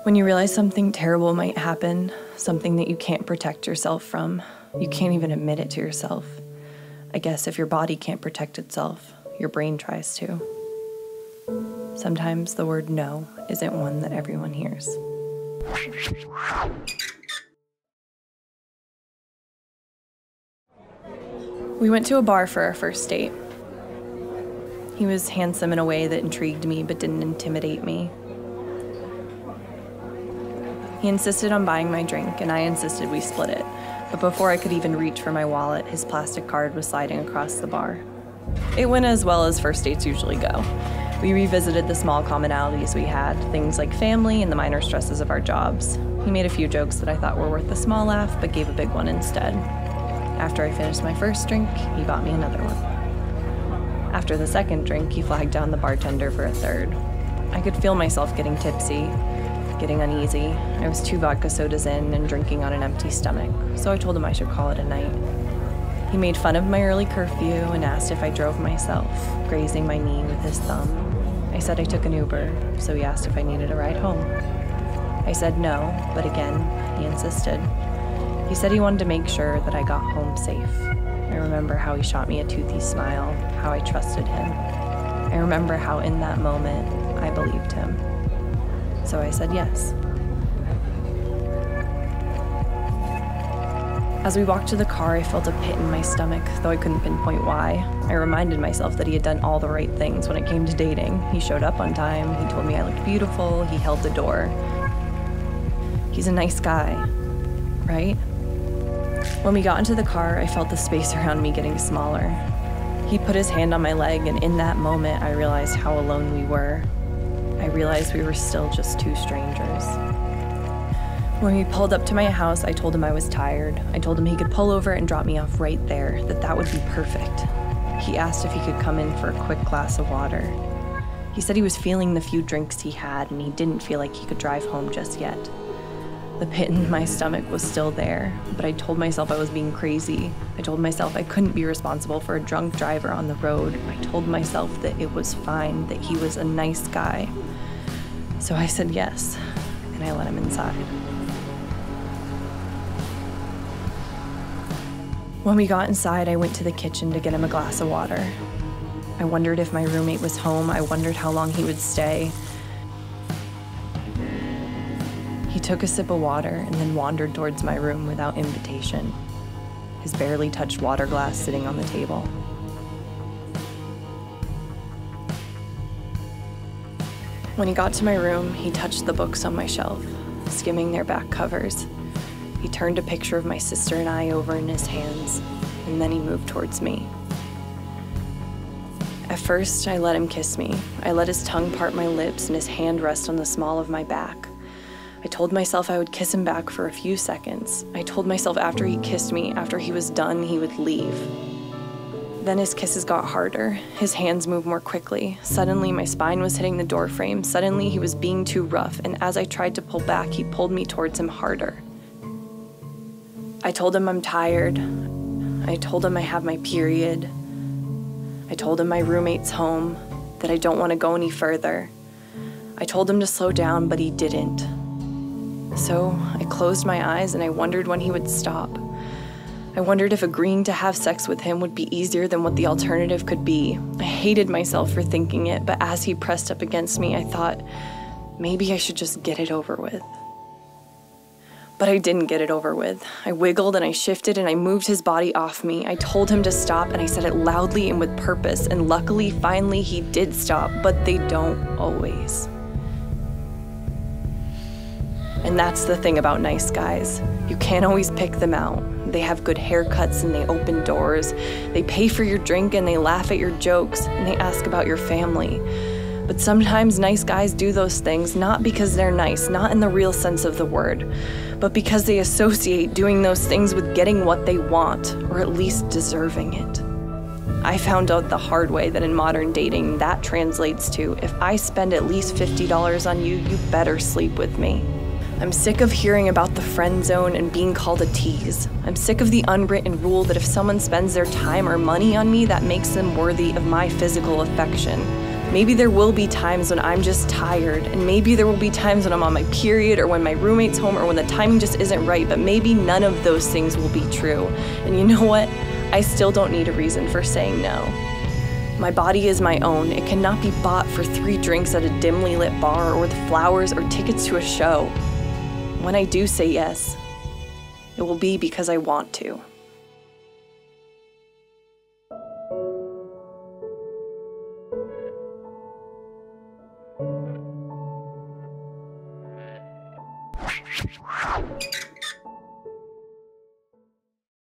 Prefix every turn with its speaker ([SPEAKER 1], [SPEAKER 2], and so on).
[SPEAKER 1] When you realize something terrible might happen, something that you can't protect yourself from, you can't even admit it to yourself. I guess if your body can't protect itself, your brain tries to. Sometimes the word no isn't one that everyone hears. We went to a bar for our first date. He was handsome in a way that intrigued me but didn't intimidate me. He insisted on buying my drink, and I insisted we split it. But before I could even reach for my wallet, his plastic card was sliding across the bar. It went as well as first dates usually go. We revisited the small commonalities we had, things like family and the minor stresses of our jobs. He made a few jokes that I thought were worth a small laugh, but gave a big one instead. After I finished my first drink, he bought me another one. After the second drink, he flagged down the bartender for a third. I could feel myself getting tipsy, getting uneasy. I was 2 vodka sodas in and drinking on an empty stomach, so I told him I should call it a night. He made fun of my early curfew and asked if I drove myself, grazing my knee with his thumb. I said I took an Uber, so he asked if I needed a ride home. I said no, but again, he insisted. He said he wanted to make sure that I got home safe. I remember how he shot me a toothy smile, how I trusted him. I remember how in that moment, I believed him. So I said yes. As we walked to the car, I felt a pit in my stomach, though I couldn't pinpoint why. I reminded myself that he had done all the right things when it came to dating. He showed up on time, he told me I looked beautiful, he held the door. He's a nice guy, right? When we got into the car, I felt the space around me getting smaller. He put his hand on my leg, and in that moment, I realized how alone we were. I realized we were still just 2 strangers. When we pulled up to my house, I told him I was tired. I told him he could pull over and drop me off right there, that would be perfect. He asked if he could come in for a quick glass of water. He said he was feeling the few drinks he had, and he didn't feel like he could drive home just yet. The pit in my stomach was still there, but I told myself I was being crazy. I told myself I couldn't be responsible for a drunk driver on the road. I told myself that it was fine, that he was a nice guy. So I said yes, and I let him inside. When we got inside, I went to the kitchen to get him a glass of water. I wondered if my roommate was home. I wondered how long he would stay. He took a sip of water and then wandered towards my room without invitation, his barely touched water glass sitting on the table. When he got to my room, he touched the books on my shelf, skimming their back covers. He turned a picture of my sister and I over in his hands, and then he moved towards me. At first, I let him kiss me. I let his tongue part my lips and his hand rest on the small of my back. I told myself I would kiss him back for a few seconds. I told myself after he kissed me, after he was done, he would leave. Then his kisses got harder. His hands moved more quickly. Suddenly, my spine was hitting the door frame. Suddenly, he was being too rough, and as I tried to pull back, he pulled me towards him harder. I told him I'm tired. I told him I have my period. I told him my roommate's home, that I don't want to go any further. I told him to slow down, but he didn't. So I closed my eyes and I wondered when he would stop. I wondered if agreeing to have sex with him would be easier than what the alternative could be. I hated myself for thinking it, but as he pressed up against me, I thought, maybe I should just get it over with. But I didn't get it over with. I wiggled and I shifted and I moved his body off me. I told him to stop and I said it loudly and with purpose, and luckily, finally, he did stop, but they don't always. And that's the thing about nice guys. You can't always pick them out. They have good haircuts and they open doors. They pay for your drink and they laugh at your jokes and they ask about your family. But sometimes nice guys do those things not because they're nice, not in the real sense of the word, but because they associate doing those things with getting what they want, or at least deserving it. I found out the hard way that in modern dating, that translates to, if I spend at least $50 on you, you better sleep with me. I'm sick of hearing about the friend zone and being called a tease. I'm sick of the unwritten rule that if someone spends their time or money on me, that makes them worthy of my physical affection. Maybe there will be times when I'm just tired, and maybe there will be times when I'm on my period or when my roommate's home or when the timing just isn't right, but maybe none of those things will be true. And you know what? I still don't need a reason for saying no. My body is my own. It cannot be bought for 3 drinks at a dimly lit bar or with flowers or tickets to a show. When I do say yes, it will be because I want to.